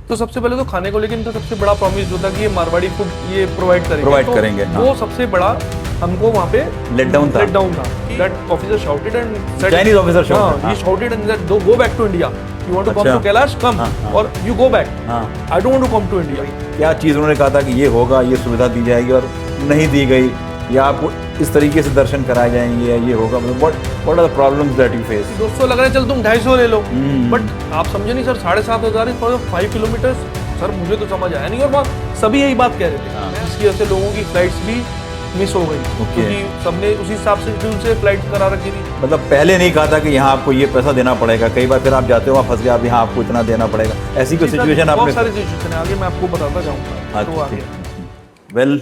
तो सबसे पहले तो खाने को लेकर इनका सबसे बड़ा प्रॉमिस जो था कि ये मारवाड़ी फूड ये प्रोवाइड करेंगे, वो सबसे बड़ा हमको वहाँ पे लेट डाउन था। That officer shouted and said, Chinese officer shouted, he shouted and said, "Go back to India. You want to come to Kailash? Come, or you go back. I don't want to come to India." क्या चीज़ उन्होंने कहा था कि ये होगा, ये सुविधा दी जाएगी और नहीं दी गई, या आपको इस तरीके से दर्शन कराए जाएंगे, या ये होगा, मतलब what are the problems that you face? 200 लग रहा है, चल तुम 250 ले लो, बट आप समझे नहीं सर, 7,500 फॉर 5 किलोमीटर, सर मुझे तो समझ आया नहीं। और वहाँ सभी यही बात कह रहे थे, इसकी वजह से लोगों की फ्लाइट्स भी मिस हो गई, क्योंकि सबने उसी हिसाब से शेड्यूल से फ्लाइट करा रखी थी। मतलब पहले नहीं कहा था कि यहाँ आपको ये पैसा देना पड़ेगा, कई बार फिर आप जाते हो, वहाँ फंस गए, आप यहाँ आपको इतना देना पड़ेगा, ऐसी कोई सिचुएशन आपने? बहुत सारी सिचुएशन है, आगे मैं आपको बताता जाऊँगा। वेल,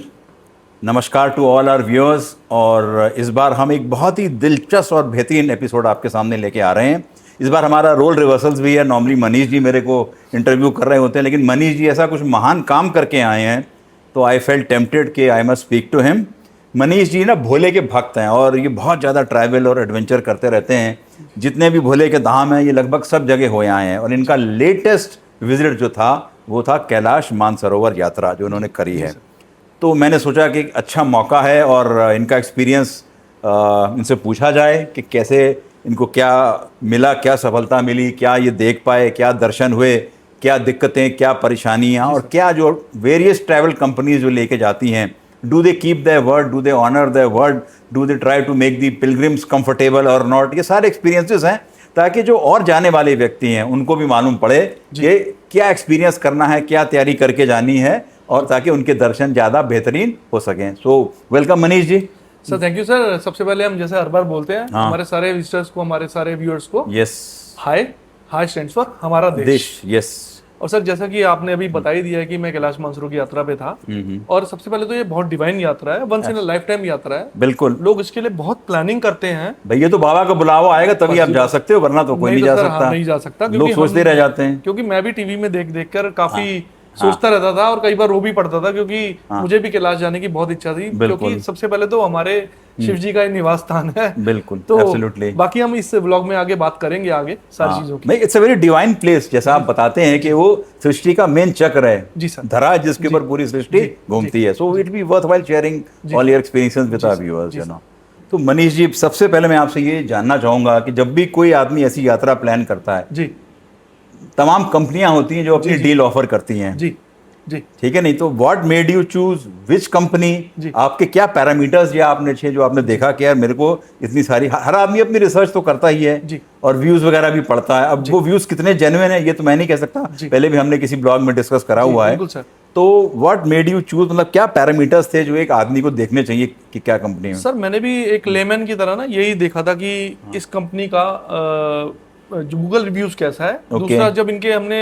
नमस्कार टू ऑल आवर व्यूअर्स, और इस बार हम एक बहुत ही दिलचस्प और बेहतरीन एपिसोड आपके सामने लेके आ रहे हैं। इस बार हमारा रोल रिवर्सल्स भी है। नॉर्मली मनीष जी मेरे को इंटरव्यू कर रहे होते हैं, लेकिन मनीष जी ऐसा कुछ महान काम करके आए हैं, तो आई फेल्ट टेम्प्टेड कि I must speak to him. Manish ji ना भोले के भक्त हैं, और ये बहुत ज़्यादा ट्रैवल और एडवेंचर करते रहते हैं। जितने भी भोले के धाम हैं, ये लगभग सब जगह हो आए हैं, और इनका लेटेस्ट विजिट जो था वो था कैलाश मानसरोवर यात्रा जो उन्होंने करी है। तो मैंने सोचा कि एक अच्छा मौका है और इनका एक्सपीरियंस इनसे पूछा जाए कि कैसे इनको क्या मिला, क्या सफलता मिली, क्या ये देख पाए, क्या दर्शन हुए, क्या दिक्कतें, क्या परेशानियाँ, और क्या जो वेरियस ट्रैवल कंपनीज जो लेके जाती हैं, do they keep their word, do they honour their word, do they try to make the pilgrims comfortable और नॉट। ये सारे एक्सपीरियंसेस हैं, ताकि जो और जाने वाले व्यक्ति हैं उनको भी मालूम पड़े कि क्या एक्सपीरियंस करना है, क्या तैयारी करके जानी है, और ताकि उनके दर्शन ज़्यादा बेहतरीन हो सकें। So welcome Manish ji. Sir thank you sir. सबसे पहले हम जैसे हर बार बोलते हैं हमारे सारे विजिटर्स को, हमारे सारे व्यूअर्स को, यस, हाय स्टैंड्स फॉर हमारा देश। यस। और सर जैसा कि आपने अभी बता ही दिया है कि मैं कैलाश मानसरोवर की यात्रा पे था, और सबसे पहले तो ये बहुत डिवाइन यात्रा है, once in a lifetime यात्रा है। बिल्कुल, लोग इसके लिए बहुत प्लानिंग करते हैं। भैया तो बाबा का बुलावा आएगा तभी आप जा सकते हो, वरना तो कोई नहीं जा सकता। नहीं जा सकता, लोग सोचते रह जाते हैं। क्योंकि मैं भी टीवी में देख देख कर काफी सोचता रहता था, और कई बार रो भी पड़ता था, क्योंकि मुझे भी कैलाश जाने की बहुत इच्छा थी, क्योंकि सबसे पहले तो हमारे शिव जी का निवास स्थान है। बिल्कुल, तो एब्सोल्युटली। बाकी हम इस व्लॉग में आगे बात करेंगे आगे सारी चीजों की। It's a very divine place, जैसा आप बताते हैं कि वो सृष्टि का मेन चक्र है जी सर, धरा, जिसके ऊपर पूरी सृष्टि घूमती है। So it be worthwhile sharing all your experiences with our viewers, you know. तो मनीष जी, सबसे पहले मैं आपसे ये जानना चाहूंगा कि जब भी कोई आदमी ऐसी यात्रा प्लान करता है जी, तमाम कंपनियां होती हैं जो अपनी डील ऑफर करती हैं, जी जी, ठीक है नहीं, तो what made you choose which company? आपके क्या पैरामीटर्स या आपने जो आपने देखा कि यार मेरे को इतनी सारी, हर आदमी अपनी रिसर्च तो करता ही है जी, और व्यूज वगैरह भी पढ़ता है। अब वो व्यूज कितने जेन्युइन है ये तो मैं नहीं कह सकता, पहले भी हमने किसी ब्लॉग में डिस्कस करा हुआ है। तो व्हाट मेड यू चूज, मतलब क्या पैरामीटर्स थे जो एक आदमी को देखने चाहिए कि क्या कंपनी है? सर मैंने भी एक लेमैन की तरह ना यही देखा था कि इस कंपनी का गूगल रिव्यूज कैसा है। दूसरा, जब इनके हमने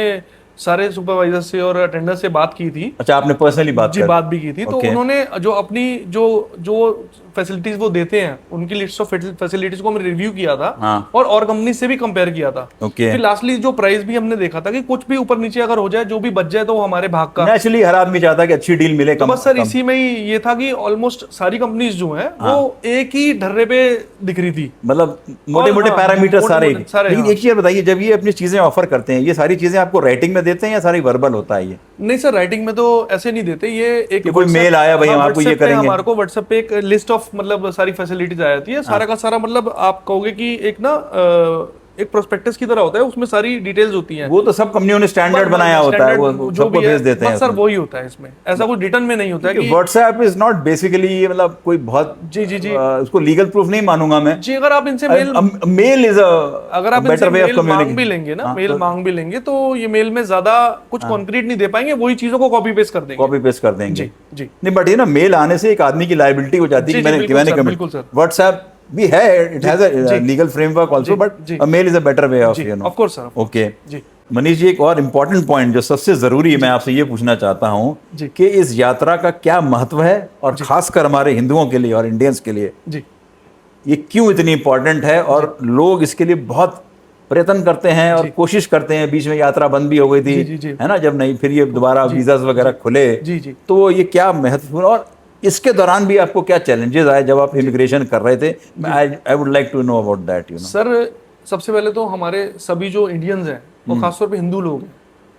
सारे सुपरवाइजर से और अटेंडर से बात की थी। अच्छा, आपने पर्सनली बात भी की थी। तो उन्होंने जो अपनी जो फैसिलिटीज वो देते हैं, उनकी लिस्ट ऑफ फैसिलिटीज को हमने रिव्यू किया था, और कंपनी से भी कंपेयर किया था। फिर लास्टली जो प्राइस भी हमने देखा था कि कुछ भी ऊपर नीचे अगर हो जाए, जो भी बच जाए तो वो हमारे भाग का। नेचुरली हर आदमी चाहता है कि अच्छी डील मिले। तो बस सर इसी में ही ये था कि ऑलमोस्ट सारी कंपनीज जो है वो एक ही ढर्रे पे दिख रही थी, मतलब मोटे मोटे पैरामीटर सारे। लेकिन एक चीज बताइए, जब ये अपनी चीजें ऑफर करते हैं, ये सारी चीजें आपको राइटिंग में देते हैं या सारी वर्बल होता है? ये नहीं सर, राइटिंग में तो ऐसे नहीं देते। ये एक कोई मेल आया भाई हम आपको ये करेंगे, हमारे को व्हाट्सएप पे एक लिस्ट ऑफ मतलब सारी फैसिलिटीज आ जाती है, सारा का सारा, मतलब आप कहोगे कि एक ना एक प्रोस्पेक्टस की तरह होता है, उसमें सारी डिटेल्स होती हैं। वो तो सब कंपनियों ने स्टैंडर्ड बनाया होता है, वो सबको भेज देते हैं। सर वही होता है इसमें, ऐसा कुछ रिटर्न में नहीं होता है कि व्हाट्सएप इज नॉट बेसिकली, मतलब कोई बहुत जी जी जी उसको लीगल प्रूफ नहीं मानूंगा मैं जी। अगर आप इनसे मेल इज अगर आप बेटर वे ऑफ कम्युनिकेशन मांग भी लेंगे ना, मेल मांग भी लेंगे, तो ये मेल में ज्यादा कुछ कॉन्क्रीट नहीं दे पाएंगे, वही चीजों को कॉपी पेस्ट कर देंगे। जी नहीं, बट ये ना मेल आने से एक आदमी की लायबिलिटी हो जाती है। बिल्कुल सर, व्हाट्सएप भी है, it has a legal framework also, but a mail is a better way of, you know, of course sir. Okay Manish ji, एक और इम्पोर्टेंट पॉइंट जो सबसे जरूरी है, मैं आपसे ये पूछना चाहता हूँ कि इस यात्रा का क्या महत्व है, और खासकर हमारे हिंदुओं के लिए और इंडियंस के लिए ये क्यों इतनी इंपॉर्टेंट है, और लोग इसके लिए बहुत प्रयत्न करते हैं और कोशिश करते हैं। बीच में यात्रा बंद भी हो गई थी, है ना, जब नहीं फिर ये दोबारा वीजास वगैरह खुले, तो ये क्या महत्वपूर्ण, और इसके दौरान भी आपको क्या चैलेंजेस आए जब आप इमिग्रेशन कर रहे थे? I would like to know about that, you know. Sir सबसे पहले तो हमारे सभी जो इंडियंस हैं, वो खासतौर पे हिंदू लोग हैं,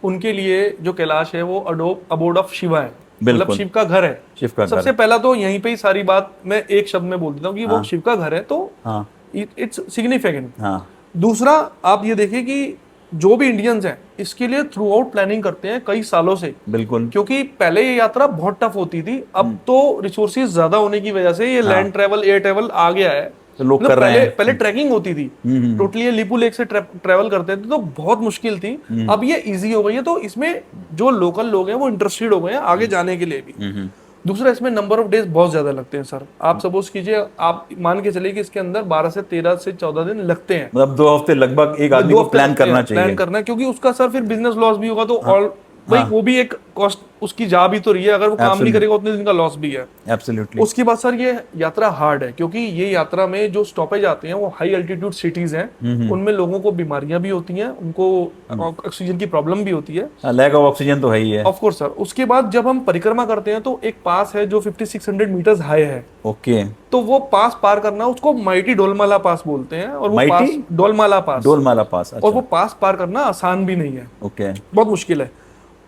उनके लिए जो कैलाश है वो अबोर्ड ऑफ शिवा है, मतलब बिल्कुल। शिव का घर है। शिव का घर सबसे पहला तो यहीं पे ही सारी बात मैं एक शब्द में बोल देता हूँ कि वो शिव का घर है, तो हाँ इट्स सिग्निफिकेंट। हाँ दूसरा, आप ये देखिए कि जो भी इंडियंस हैं इसके लिए थ्रू आउट प्लानिंग करते हैं कई सालों से, बिल्कुल। क्योंकि पहले ये यात्रा बहुत टफ होती थी, अब तो रिसोर्सेज ज्यादा होने की वजह से ये लैंड ट्रेवल, एयर ट्रेवल आ गया है, तो लोग मतलब कर रहे हैं। पहले ट्रैकिंग होती थी, टोटली ये लिपू लेक से ट्रेवल करते थे तो बहुत मुश्किल थी। अब ये इजी हो गई है, तो इसमें जो लोकल लोग हैं वो इंटरेस्टेड हो गए हैं आगे जाने के लिए भी। दूसरा, इसमें नंबर ऑफ डेज बहुत ज्यादा लगते हैं सर। आप सपोज कीजिए, आप मान के चलिए कि इसके अंदर 12 से 13 से 14 दिन लगते हैं, मतलब 2 हफ्ते लगभग एक आदमी को प्लान करना चाहिए। प्लान करना है, क्योंकि उसका सर फिर बिजनेस लॉस भी होगा, तो ऑल भाई वो भी एक कॉस्ट उसकी जा भी तो रही है, अगर वो काम नहीं करेगा उतने दिन का लॉस भी है। एब्सोल्युटली। उसके बाद सर ये यात्रा हार्ड है, क्योंकि ये यात्रा में जो स्टॉपेज आते हैं वो हाई एल्टीट्यूड सिटीज हैं, उनमें लोगों को बीमारियां भी होती हैं, उनको ऑक्सीजन की प्रॉब्लम भी होती है, लैक ऑफ ऑक्सीजन तो है ही है। Of course sir. उसके बाद जब हम परिक्रमा करते हैं तो एक पास है जो 5600 मीटर्स हाई है, ओके। तो वो पास पार करना, उसको माइटी डोलमाला पास बोलते हैं, और वो पास माइटी डोलमाला पास, डोलमाला पास, और वो पास पार करना आसान भी नहीं है, ओके। बहुत मुश्किल है।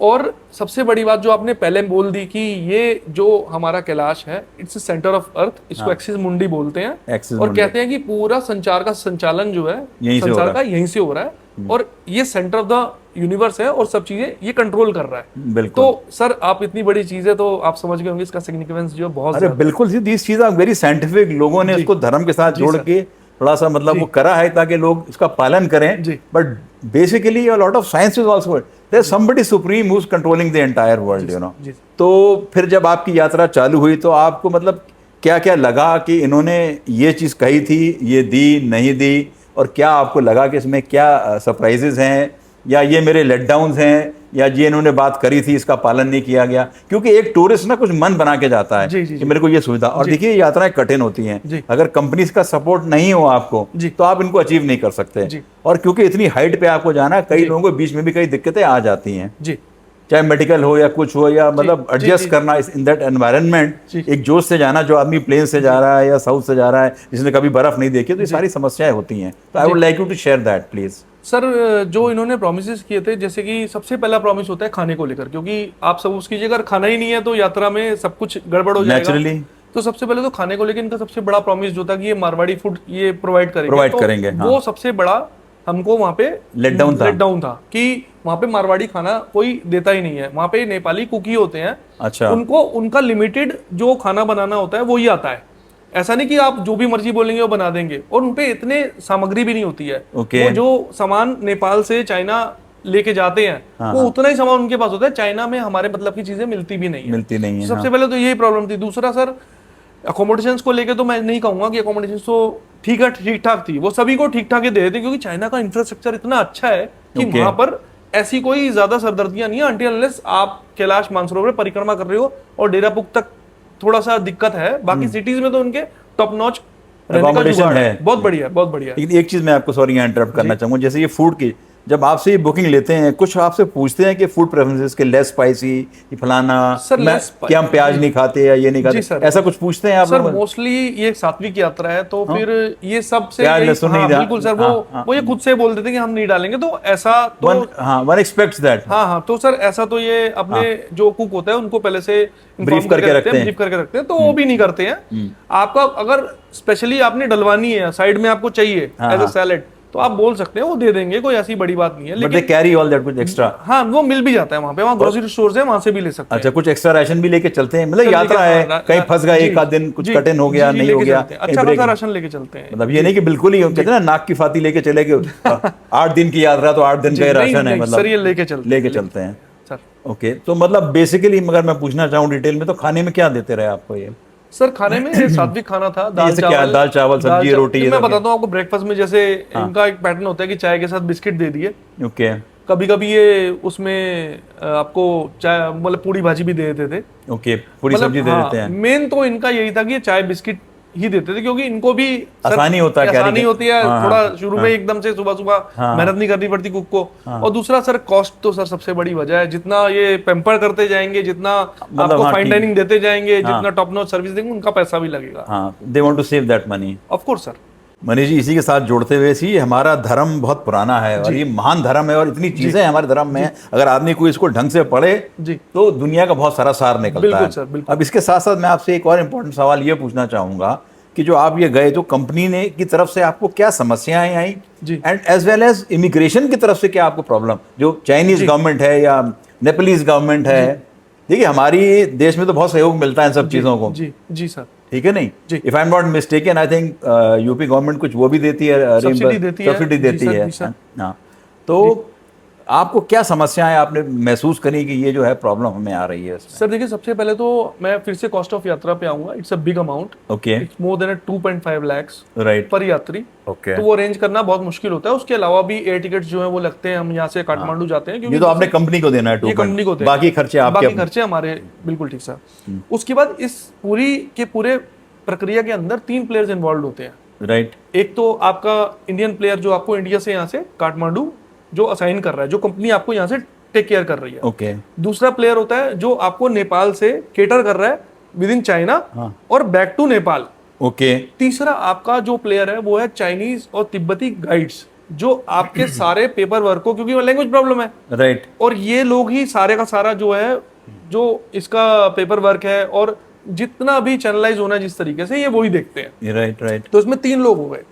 और सबसे बड़ी बात जो आपने पहले बोल दी कि ये जो हमारा कैलाश है इट्स सेंटर ऑफ अर्थ, इसको एक्सिस मुंडी बोलते हैं, एक्सिस और मुंडी। कहते हैं कि पूरा संचार का संचालन जो है यहीं से हो संचार रहा का यहीं से हो रहा है, और ये सेंटर ऑफ द यूनिवर्स है और सब चीजें ये कंट्रोल कर रहा है। बिल्कुल। तो सर आप इतनी बड़ी चीज है तो आप समझ गए होंगे इसका सिग्निफिकेंस जो बहुत अरे ज्यादा है। बिल्कुल, दिस चीज आर वेरी साइंटिफिक। लोगों ने इसको धर्म के साथ जोड़ सर। के थोड़ा सा मतलब वो करा है ताकि लोग इसका पालन करें, जी। But basically a lot of science is also there is somebody supreme who is controlling the entire world, you know. जी। तो फिर जब आपकी यात्रा चालू हुई तो आपको मतलब क्या क्या लगा कि इन्होंने ये चीज़ कही थी, ये दी नहीं दी, और क्या आपको लगा कि इसमें क्या सरप्राइजेज हैं, या ये मेरे लेट डाउन्स हैं, या ये इन्होंने बात करी थी इसका पालन नहीं किया गया? क्योंकि एक टूरिस्ट ना कुछ मन बना के जाता है जी, जी, कि मेरे को ये सुविधा, और देखिए यात्राएं कठिन होती जी। हैं, अगर कंपनीज का सपोर्ट नहीं हो आपको जी। तो आप इनको अचीव नहीं कर सकते। जी। और क्योंकि इतनी हाइट पे आपको जाना, कई लोगों को बीच में भी कई दिक्कतें आ जाती हैं, जी चाहे मेडिकल हो या कुछ हो, या मतलब जी, एडजस्ट जी। करना इन दैट एनवायरनमेंट। जी। एक जोश से जाना, जो आदमी प्लेन से जा रहा है या साउथ से जा रहा है, जिसने कभी बर्फ नहीं देखी, तो ये सारी समस्याएं होती हैं। तो I would like you to share that please. Sir, जो इन्होंने प्रोमिस किए थे, जैसे कि सबसे पहला प्रॉमिस होता है खाने को लेकर, क्योंकि आप सब उसकी कीजिए, अगर खाना ही नहीं है तो यात्रा में सब कुछ गड़बड़ हो जाएगा नेचुरली। तो सबसे पहले तो खाने को लेकर इनका सबसे बड़ा प्रॉमिस जो था कि ये मारवाड़ी फूड ये प्रोवाइड Provide करेंगे, हाँ। वो सबसे बड़ा हमको वहाँ पे लेट डाउन था कि वहाँ पे मारवाड़ी खाना कोई देता ही नहीं है। वहाँ पे नेपाली कुक ही होते हैं, अच्छा। उनको उनका लिमिटेड जो खाना बनाना होता है वो ही आता है। ऐसा नहीं कि आप जो भी मर्जी बोलेंगे वो बना देंगे, और उनपे इतने सामग्री भी नहीं होती है। Okay. वो जो सामान नेपाल से चाइना लेके जाते हैं वो उतना ही सामान उनके पास होता है, चाइना में हमारे मतलब की चीजें मिलती भी नहीं है। मिलती नहीं है, सबसे पहले तो यही प्रॉब्लम थी। दूसरा सर, अकोमोडेशंस को लेके तो मैं नहीं कहूंगा कि अकोमोडेशंस तो ठीक ठाक थी, वो सभी को ठीक ठाक ही दे देते, क्योंकि चाइना का इंफ्रास्ट्रक्चर इतना अच्छा है कि वहां पर ऐसी कोई ज्यादा सरदर्दियां नहीं है, अनटिल अनलेस आप कैलाश मानसरोवर परिक्रमा कर रहे हो और डेरापुक तक थोड़ा सा दिक्कत है। बाकी सिटीज में तो उनके टॉप नॉच Accommodation है। बहुत बढ़िया, बहुत बढ़िया। लेकिन एक चीज मैं आपको सॉरी यहाँ इंटरप्ट करना चाहूंगा, जैसे ये फूड की जब आपसे ये बुकिंग लेते हैं, कुछ आपसे पूछते हैं कि फूड प्रेफरेंसेस के लेस स्पाइसी, फलाना, सर, क्या हम प्याज नहीं खाते या ये नहीं खाते, सर। ऐसा कुछ पूछते हैं आप सर लोग? मोस्टली ये सात्विक यात्रा है, तो फिर ये सब से प्याज लहसुन नहीं डाल- बिल्कुल सर, वो ये खुद से बोल देते कि हम नहीं डालेंगे, तो ऐसा तो वन एक्सपेक्ट्स दैट। हाँ, तो सर ऐसा तो ये अपने जो कुक होता है उनको पहले से ब्रीफ करके रखते हैं, तो वो भी नहीं करते हैं। आपका अगर स्पेशली आपने डलवानी है, साइड में आपको चाहिए एज अ सैलेड, तो आप बोल सकते हैं, वो दे देंगे, कोई ऐसी बड़ी बात नहीं है। But they carry all that कुछ एक्स्ट्रा। हाँ, वो मिल भी जाता है वहाँ पे, वहाँ ग्रोसरी स्टोर्स है, वहाँ से भी ले सकते हैं। अच्छा, कुछ एक्स्ट्रा राशन भी लेके चलते हैं? मतलब यात्रा है, कहीं फंस गया, एक आध दिन कुछ कठिन हो गया, नहीं हो गया, अच्छा खासा राशन लेके चलते हैं। मतलब ये नहीं कि बिल्कुल ही कहते हैं ना नाक की फाती लेके चले गए 8 दिन की यात्रा तो 8 दिन का राशन है, मतलब सर ये लेके चलते हैं सर। ओके, तो मतलब बेसिकली अगर मैं पूछना चाहूँ डिटेल में, तो खाने में क्या देते रहे आपको ये? सर खाने में सात्विक खाना था, दाल चावल सब्जी रोटी। मैं बताता हूँ आपको, ब्रेकफास्ट में जैसे इनका एक पैटर्न होता है कि चाय के साथ बिस्किट दे दिए। ओके। कभी कभी ये उसमें आपको चाय मतलब पूरी भाजी भी दे देते थे। ओके, पूरी सब्जी दे देते हैं। मेन तो इनका यही था कि ये चाय बिस्किट ही देते थे, क्योंकि इनको भी आसानी होता है, आसानी होती है, थोड़ा शुरू में एकदम से सुबह सुबह मेहनत नहीं करनी पड़ती कुक को। और दूसरा सर, कॉस्ट तो सर सबसे बड़ी वजह है। जितना ये पेम्पर करते जाएंगे, जितना आपको फाइन डाइनिंग देते जाएंगे, जितना टॉप नॉच सर्विस देंगे, उनका पैसा भी लगेगा। They want to save that money, of course sir. Manish ji, इसी के साथ जोड़ते हुए सी हमारा धर्म बहुत पुराना है और ये महान धर्म है और इतनी चीजें हमारे धर्म में हैं, अगर आदमी कोई इसको ढंग से पढ़े जी तो दुनिया का बहुत सारा सार निकलता बिल्कुल है। सर, बिल्कुल। अब इसके साथ साथ मैं आपसे एक और इम्पोर्टेंट सवाल ये पूछना चाहूंगा कि जो आप ये गए तो कंपनी ने की तरफ से आपको क्या समस्याएं आई जी। And as well as immigration की तरफ से क्या आपको प्रॉब्लम, जो चाइनीज गवर्नमेंट है या नेपालीज गवर्नमेंट है, देखिए हमारी देश में तो बहुत सहयोग मिलता है इन सब चीजों को, जी जी सर, ठीक है नहीं? जी। If I am not mistaken I think UP government कुछ वो भी देती है, सब्सिडी देती है। सब्सिडी देती जी सर, है। जी सर। हाँ, तो आपको क्या समस्याएं आपने महसूस करी कि ये जो है प्रॉब्लम हमें आ रही है इसमें? सर देखिए, सबसे पहले तो मैं फिर से कॉस्ट ऑफ यात्रा पे आऊंगा। It's a big amount, okay, it's more than 2.5 lakhs right, पर यात्री। ओके। तो वो अरेंज करना बहुत मुश्किल होता है। उसके अलावा भी एयर टिकट्स जो है वो लगते हैं, हम यहाँ से काठमांडू जाते हैं, ये तो आपने कंपनी को देना है, ये कंपनी को देना है। बाकी खर्चे आपके बाकी अपने। खर्चे हमारे, बिल्कुल ठीक सर। उसके बाद इस पूरे प्रक्रिया के अंदर 3 प्लेयर्स इन्वॉल्व होते हैं, राइट। एक तो आपका इंडियन प्लेयर जो आपको इंडिया से यहाँ से काठमांडू जो असाइन कर रहा है, जो कंपनी आपको यहाँ से टेक केयर कर रही है। ओके। दूसरा प्लेयर होता है जो आपको नेपाल से केटर कर रहा है विद इन चाइना और बैक टू नेपाल। ओके। तीसरा आपका जो प्लेयर है वो है चाइनीज और तिब्बती गाइड्स, जो आपके सारे पेपर वर्क को, क्योंकि लैंग्वेज प्रॉब्लम है, राइट, और ये लोग ही सारे का सारा जो है, जो इसका पेपर वर्क है और जितना भी चैनलाइज होना है जिस तरीके से, ये वही देखते हैं। Right, right. तो इसमें 3 लोग हो गए।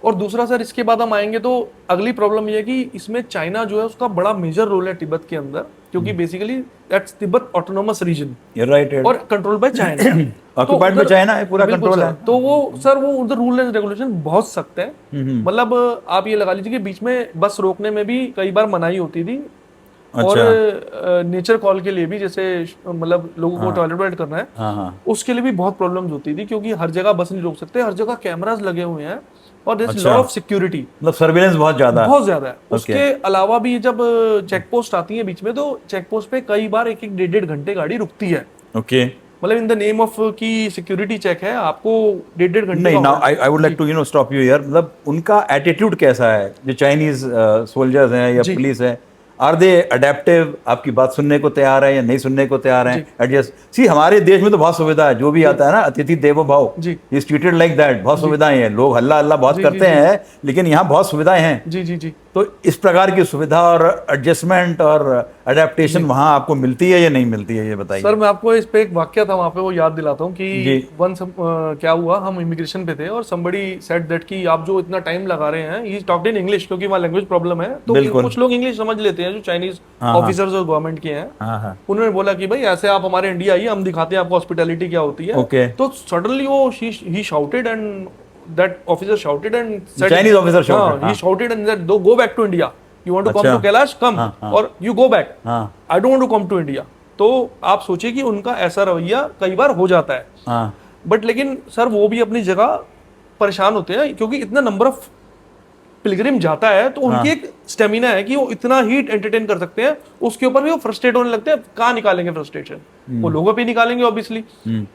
और दूसरा सर, इसके बाद हम आएंगे तो अगली प्रॉब्लम ये है कि इसमें चाइना जो है उसका बड़ा मेजर रोल है तिब्बत के अंदर, क्योंकि basically that's Tibet autonomous region, right, और control by China. Occupied by China है, पूरा कंट्रोल है। तो वो सर, वो उधर रूल एंड रेगुलेशन बहुत सख्त है। मतलब आप ये लगा लीजिए कि बीच में बस रोकने में भी कई बार मनाही होती थी। और नेचर कॉल के लिए भी, जैसे मतलब लोगों को टॉयलेट करना है, उसके लिए भी बहुत प्रॉब्लम्स होती थी, क्योंकि हर जगह बस नहीं रोक सकते, हर जगह कैमरास लगे हुए हैं और there is lot of security, मतलब सर्विलेंस बहुत ज्यादा है। उसके अलावा भी जब चेक पोस्ट आती है बीच में, तो चेक पोस्ट पे कई बार 1-1 घंटे गाड़ी रुकती है। ओके, मतलब इन द नेम ऑफ की सिक्योरिटी चेक है, आपको 1.5 घंटे नहीं। Now I would like to stop you here. मतलब उनका एटीट्यूड कैसा है, जो चाइनीज सोल्जर्स हैं या पुलिस है? आर दे अडेप्टिव, आपकी बात सुनने को तैयार है या नहीं सुनने को तैयार है? एडजस्ट सी, हमारे देश में तो बहुत सुविधा है, जो भी आता है ना, अतिथि देवो भव, इज ट्रीटेड लाइक दैट। बहुत सुविधाएं हैं, लोग हल्ला हल्ला बहुत करते हैं, लेकिन यहाँ बहुत सुविधाएं हैं। जी जी जी। तो इस प्रकार की सुविधा और एडजस्टमेंट और अडेप्टेशन वहाँ आपको मिलती है या नहीं मिलती है, ये बताइए। सर मैं आपको इस पे एक वाक्य था वहाँ पे, वो याद दिलाता हूँ कि वंस क्या हुआ, हम इमिग्रेशन पे थे और somebody said that कि आप जो इतना टाइम लगा रहे हैं, he talked in English, क्योंकि वहाँ लैंग्वेज प्रॉब्लम है, तो कुछ लोग इंग्लिश समझ लेते हैं जो चाइनीज ऑफिसर्स और गवर्नमेंट के हैं। उन्होंने बोला कि भाई ऐसे आप हमारे इंडिया आइए, हम दिखाते हैं आपको हॉस्पिटैलिटी क्या होती है। तो सडनली वो he shouted and that officer shouted and said, Chinese officer shouted, he shouted and said, go back to India. You want to come to Kailash? Come, or you go back. I don't want to come to India. तो आप सोचिए कि उनका ऐसा रवैया कई बार हो जाता है। बट लेकिन सर वो भी अपनी जगह परेशान होते हैं, क्योंकि इतना नंबर ऑफ पिलग्रिम जाता है, तो उनकी एक स्टेमिना है कि वो इतना हीट एंटरटेन कर सकते हैं, उसके ऊपर भी वो फ्रस्ट्रेट होने लगते हैं। कहाँ निकालेंगे फ्रस्ट्रेशन? वो लोगों पे निकालेंगे ऑब्वियसली।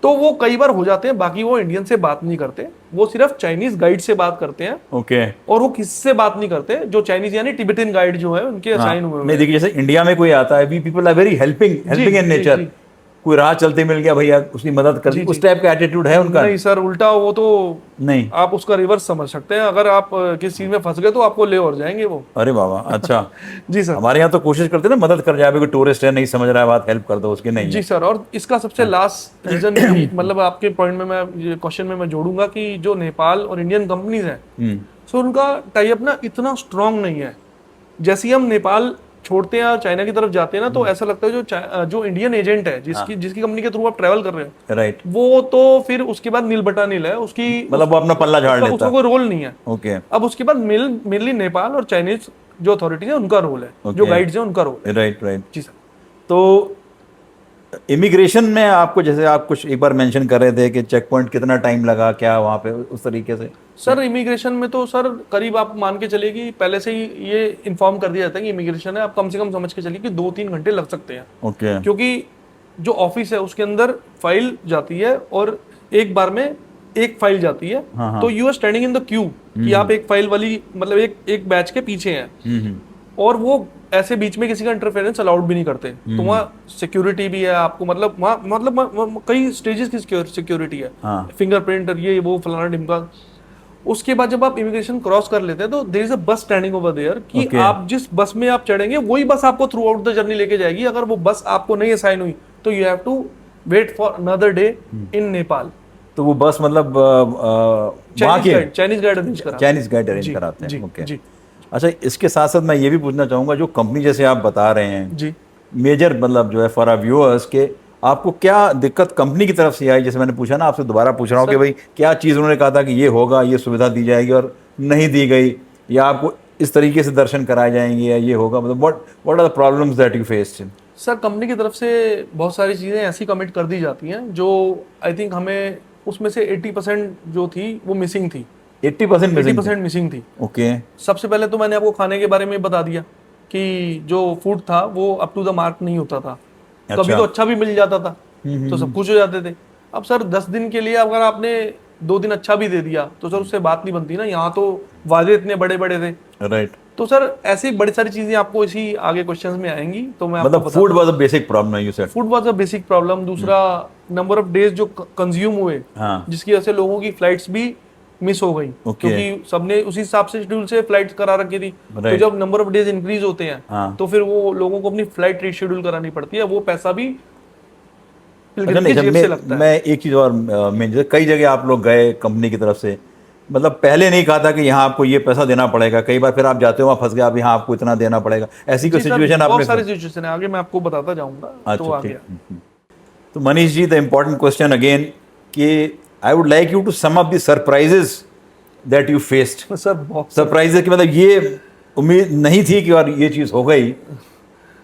तो वो कई बार हो जाते हैं। बाकी वो इंडियन से बात नहीं करते, वो सिर्फ चाइनीज गाइड से बात करते हैं। ओके। और वो किससे बात नहीं करते, जो चाइनीज यानी टिबेटन गाइड जो है उनके असाइन हुए। नहीं देखिए, जैसे इंडिया में कोई आता है, we people are very helping in nature. कोई राह चलते मिल गया, भैया उसकी मदद कर दी, उस टाइप का एटीट्यूड है उनका? नहीं सर, उल्टा वो तो नहीं, आप उसका रिवर्स समझ सकते हैं। अगर आप किसी चीज में फंस गए तो आपको ले और जाएंगे वो। अरे बाबा, अच्छा। जी सर। हमारे यहाँ तो कोशिश करते हैं ना, मदद कर जाए, कोई टूरिस्ट है नहीं समझ रहा है बात, हेल्प कर दो उसकी। नहीं जी सर। और इसका सबसे लास्ट रीजन मतलब आपके पॉइंट में मैं क्वेश्चन में मैं जोड़ूंगा कि जो नेपाल और इंडियन कंपनीज हैं, सो उनका टाई अप ना इतना स्ट्रांग नहीं है। जैसे ही हम नेपाल छोड़ते हैं, चाइना की तरफ जाते हैं ना, तो ऐसा लगता है जो इंडियन एजेंट है, जिसकी कंपनी के थ्रू आप ट्रैवल कर रहे हो, राइट, वो तो फिर उसके बाद नील बटा नील है उसकी, मतलब वो अपना पल्ला झाड़ लेता है, उसका कोई रोल नहीं है। ओके। अब उसके बाद मेनली नेपाल और चाइनीज जो अथॉरिटीज है उनका रोल है, जो गाइड्स है उनका रोल है। Right, right. जी सर। तो इमिग्रेशन में आपको, जैसे आप कुछ एक बार मेंशन कर रहे थे कि चेक पॉइंट कितना टाइम लगा, क्या वहाँ पे उस तरीके से? सर इमिग्रेशन में तो सर करीब आप मान के चलिए कि पहले से ही ये इन्फॉर्म कर दिया जाता है कि इमिग्रेशन है, आप कम से कम समझ के चलिए कि 2-3 घंटे लग सकते हैं। ओके। क्योंकि जो ऑफिस है उसके अंदर फाइल जाती है और एक बार में एक फाइल जाती है। तो you are standing in the queue कि आप एक फाइल वाली, मतलब एक बैच के पीछे हैं, और वो ऐसे बीच में किसी का इंटरफेरेंस अलाउड भी नहीं करते। तो वहाँ सिक्योरिटी भी है आपको, मतलब वहाँ मतलब कई स्टेजेस की सिक्योरिटी है, फिंगरप्रिंट, ये वो फलाना ढिमका। उसके बाद जब आप इमिग्रेशन क्रॉस कर लेते हैं तो देयर इज अ बस स्टैंडिंग ओवर देयर कि Okay. आप जिस बस में आप चढ़ेंगे वही बस आपको थ्रू आउट द जर्नी लेके जाएगी। अगर वो बस आपको नहीं असाइन हुई तो you have to wait for another day in Nepal. तो वो बस मतलब वहाँ के चाइनीज गाइड अरेंज करा चाइनीज गाइड अरेंज जी, कराते जी, हैं। ओके जी। अच्छा, इसके साथ साथ मैं ये भी पूछना चाहूँगा, जो कंपनी जैसे आप बता रहे हैं जी मेजर मतलब जो है फॉर आवर व्यूअर्स के, आपको क्या दिक्कत कंपनी की तरफ से आई? जैसे मैंने पूछा ना, आपसे दोबारा पूछ रहा हूँ कि भाई क्या चीज़ उन्होंने कहा था कि ये होगा, ये सुविधा दी जाएगी और नहीं दी गई, या आपको इस तरीके से दर्शन कराए जाएंगे या ये होगा, मतलब what are the problems that you faced? Sir, company की तरफ से बहुत सारी चीज़ें ऐसी कमिट कर दी जाती हैं जो आई थिंक हमें उसमें से 80% जो थी वो मिसिंग थी। 80% मिसिंग थी। ओके। सबसे पहले तो मैंने आपको खाने के बारे में बता दिया कि जो फूड था वो अप टू द मार्क नहीं होता था। अच्छा। कभी तो अच्छा भी मिल जाता था तो सब कुछ हो जाते थे। अब सर 10 दिन के लिए अगर आपने 2 दिन अच्छा भी दे दिया तो सर उससे बात नहीं बनती ना। यहाँ तो वादे इतने बड़े बड़े थे। राइट। तो सर ऐसी बड़ी सारी चीजें आपको इसी आगे क्वेश्चंस में आएंगी तो मैं मतलब food was a basic problem, you said. Food was a basic problem. दूसरा नंबर ऑफ डेज जो कंज्यूम हुए, हाँ। जिसकी वजह से लोगों की फ्लाइट्स भी मिस हो गई क्योंकि सबने उसी हिसाब से शेड्यूल से फ्लाइट्स करा रखी थी। तो जब नंबर ऑफ डेज इंक्रीज होते हैं तो फिर वो लोगों को अपनी फ्लाइट रीशेड्यूल करानी पड़ती है। वो पैसा भी पिलग्रिम की जेब से लगता है। मैं एक चीज और कई जगह आप लोग गए कंपनी की तरफ से, मतलब पहले नहीं कहा था कि यहाँ आपको ये पैसा देना पड़ेगा, कई बार फिर आप जाते हो वहाँ फंस गए, अब यहाँ आपको इतना देना पड़ेगा, ऐसी कोई सिचुएशन आपने? बहुत सारी सिचुएशन है, आगे मैं आपको बताता जाऊंगा। तो आ गया। तो Manish ji, the important question again कि I would like you to sum up the surprises that you faced. Sir बहुत सरप्राइजेस की मतलब ये उम्मीद नहीं थी कि और ये चीज हो गई।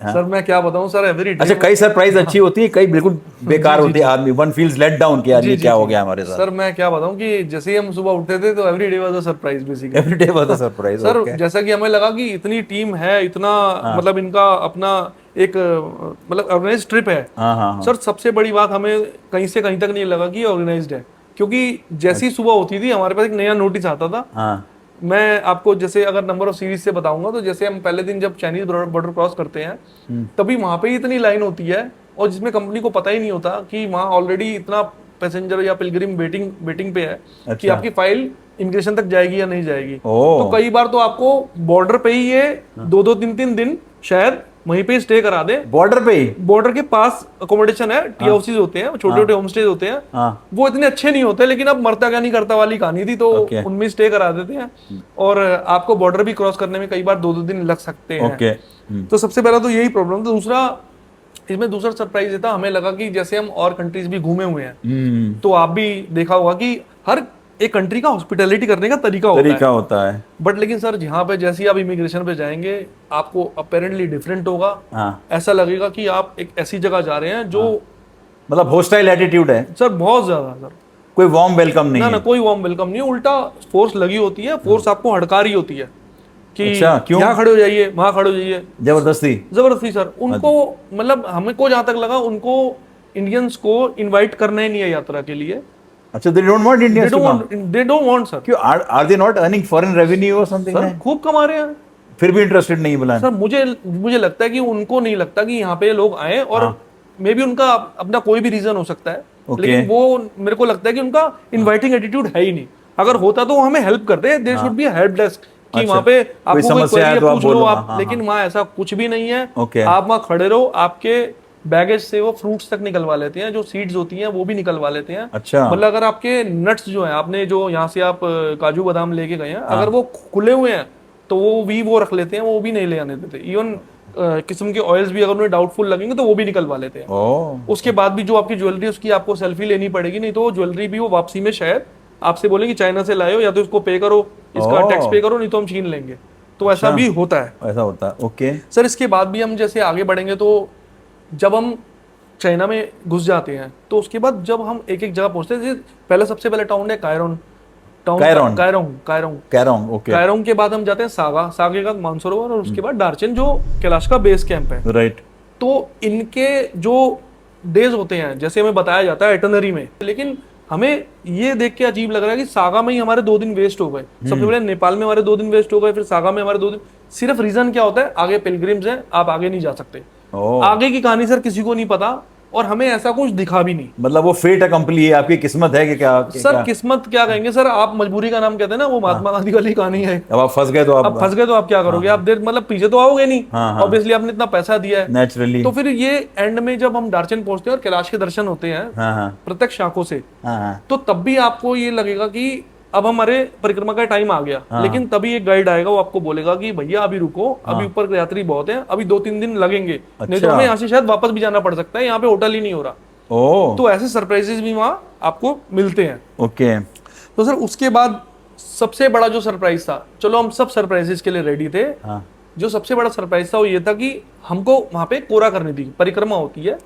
सर मैं क्या बताऊं सर, एवरी डे। अच्छा, कई सरप्राइज अच्छी होती है, कई बिल्कुल बेकार होती है, आदमी वन फील्स लेट डाउन कि यार ये क्या हो गया हमारे साथ। सर मैं क्या बताऊं कि जैसे ही हम सुबह उठते थे तो every day was a surprise basically. Every day was a surprise. Sir जैसा कि हमें लगा कि इतनी टीम है, इतना मतलब इनका अपना एक मतलब ऑर्गेनाइज्ड ट्रिप है। सर सबसे बड़ी बात, हमें कहीं से कहीं तक नहीं लगा कि ऑर्गेनाइज्ड है, क्योंकि जैसी सुबह होती थी हमारे पास एक नया नोटिस आता था। मैं आपको जैसे अगर नंबर ऑफ सीरीज से बताऊंगा तो जैसे हम पहले दिन जब चाइनीज बॉर्डर क्रॉस करते हैं तभी वहां पे इतनी लाइन होती है और जिसमें कंपनी को पता ही नहीं होता कि वहां ऑलरेडी इतना पैसेंजर या पिलग्रिम वेटिंग पे है कि आपकी फाइल इमिग्रेशन तक जाएगी या नहीं जाएगी। तो कई बार तो आपको बॉर्डर पे ही ये 2-2, 3-3 दिन शायद वहीं पे स्टे करा दे। बॉर्डर पे ही, बॉर्डर के पास अकोमोडेशन है, टी हाउसेज होते हैं, छोटे छोटे होम स्टे होते हैं। वो इतने अच्छे नहीं होते, लेकिन अब मरता क्या नहीं करता वाली कहानी थी, तो उनमें स्टे करा देते हैं और आपको बॉर्डर भी क्रॉस करने में कई बार 2-2 दिन लग सकते हैं। तो सबसे पहला तो यही प्रॉब्लम था। दूसरा, इसमें दूसरा सरप्राइज ये था, हमें लगा कि जैसे हम और कंट्रीज भी घूमे हुए हैं तो आप भी देखा होगा कि हर एक कंट्री का हॉस्पिटैलिटी करने का तरीका होता है। बट लेकिन सर यहाँ पे जैसे ही आप इमिग्रेशन पे जाएंगे आपको अपेरेंटली डिफरेंट होगा। ऐसा लगेगा कि आप एक ऐसी जगह जा रहे हैं जो मतलब होस्टाइल एटीट्यूड है सर, बहुत ज्यादा। सर कोई वार्म वेलकम नहीं है। ना कोई वार्म वेलकम नहीं है, उल्टा फोर्स लगी होती है। फोर्स आपको हड़का रही होती है कि अच्छा, क्यों? यहाँ खड़े हो जाइए, वहां खड़े हो जाइए, जबरदस्ती सर। उनको मतलब हमें को जहां तक लगा उनको इंडियंस को इनवाइट करना ही नहीं है यात्रा के लिए। अच्छा, they don't want Indians to come. They don't want, sir. क्यों? Are they not earning foreign revenue or something? Sir खूब कमा रहे हैं, फिर भी इंटरेस्टेड नहीं बुलाने। सर मुझे लगता है कि उनको नहीं लगता कि यहाँ पे लोग आए, और मे बी उनका अपना कोई भी रीजन हो सकता है, लेकिन वो मेरे को लगता है कि उनका इन्वाइटिंग एटीट्यूड है ही नहीं। अगर होता तो हमें हेल्प करते, there should be a help desk कि वहाँ पे आपको कोई क्वेरी है पूछ लो आप, लेकिन वहाँ ऐसा कुछ भी नहीं है। आप वहाँ खड़े रहो, आपके बैगेज से वो फ्रूट्स तक निकलवा लेते हैं, जो सीड्स होती हैं वो भी निकलवा लेते हैं। अच्छा, मतलब अगर आपके नट्स जो हैं, आपने जो यहाँ से आप काजू बादाम लेके गए हैं, अगर वो खुले हुए हैं तो वो रख लेते हैं, वो भी नहीं ले आने देते। इवन किस्म के ऑयल्स भी अगर उन्हें डाउटफुल लगेंगे तो वो भी निकलवा लेते हैं। उसके बाद भी जो आपकी ज्वेलरी, उसकी आपको सेल्फी लेनी पड़ेगी, नहीं तो ज्वेलरी भी वो वापसी में शायद आपसे बोलेंगे चाइना से लाए हो, या तो इसको पे करो, इसका टैक्स पे करो, नहीं तो हम छीन लेंगे। तो ऐसा भी होता है। ऐसा होता है, ओके सर। इसके बाद भी हम जैसे आगे बढ़ेंगे तो जब हम चाइना में घुस जाते हैं तो उसके बाद जब हम एक एक जगह पहुंचते हैं, पहले सबसे पहले टाउन है कायरोंग। कायरोंग के बाद हम जाते हैं सागे का मानसरोवर, और उसके बाद डार्चन जो कैलाश का बेस कैंप है। राइट। तो इनके जो डेज होते हैं जैसे हमें बताया जाता है एटनरी में, लेकिन हमें ये देख के अजीब लग रहा है कि सागा में ही हमारे 2 दिन वेस्ट हो गए। सबसे पहले नेपाल में हमारे 2 दिन वेस्ट हो गए, फिर सागा में हमारे 2 दिन। सिर्फ रीजन क्या होता है, आगे पिलग्रिम्स हैं, आप आगे नहीं जा सकते। आगे की कहानी सर किसी को नहीं पता। और हमें ऐसा कुछ दिखा भी नहीं। मतलब वो फेट अकम्पली है, आपकी किस्मत है कि क्या? सर किस्मत क्या कहेंगे सर, आप मजबूरी का नाम कहते हैं ना, वो महात्मा गांधी वाली कहानी है। अब आप फंस गए तो अब फंस गए तो आप क्या करोगे? आप देर मतलब पीछे तो आओगे नहीं, हाँ, हाँ। ऑब्वियसली आपने इतना पैसा दिया है। नेचुरली। तो फिर ये एंड में जब हम दार्चन पहुंचते हैं और कैलाश के दर्शन होते हैं हाँ, हाँ, प्रत्यक्ष आंखों से, हाँ, हाँ, तो तब भी आपको ये लगेगा कि अब हमारे परिक्रमा का टाइम आ गया। लेकिन तभी एक गाइड आएगा, वो आपको बोलेगा कि भैया अभी रुको, अभी ऊपर यात्री बहुत हैं, अभी 2-3 दिन लगेंगे, नहीं तो हमें यहाँ से शायद वापस भी जाना पड़ सकता है, यहाँ पे होटल ही नहीं हो रहा। ओ, तो ऐसे सरप्राइजेस भी वहाँ आपको मिलते हैं। ओके। तो सर उसके बाद सबसे बड़ा जो सरप्राइज था, चलो हम सब सरप्राइजेस के लिए रेडी थे, हाँ, जो सबसे बड़ा सरप्राइज था वो ये था कि हमको वहां पे कोरा करनी थी। परिक्रमा होती है,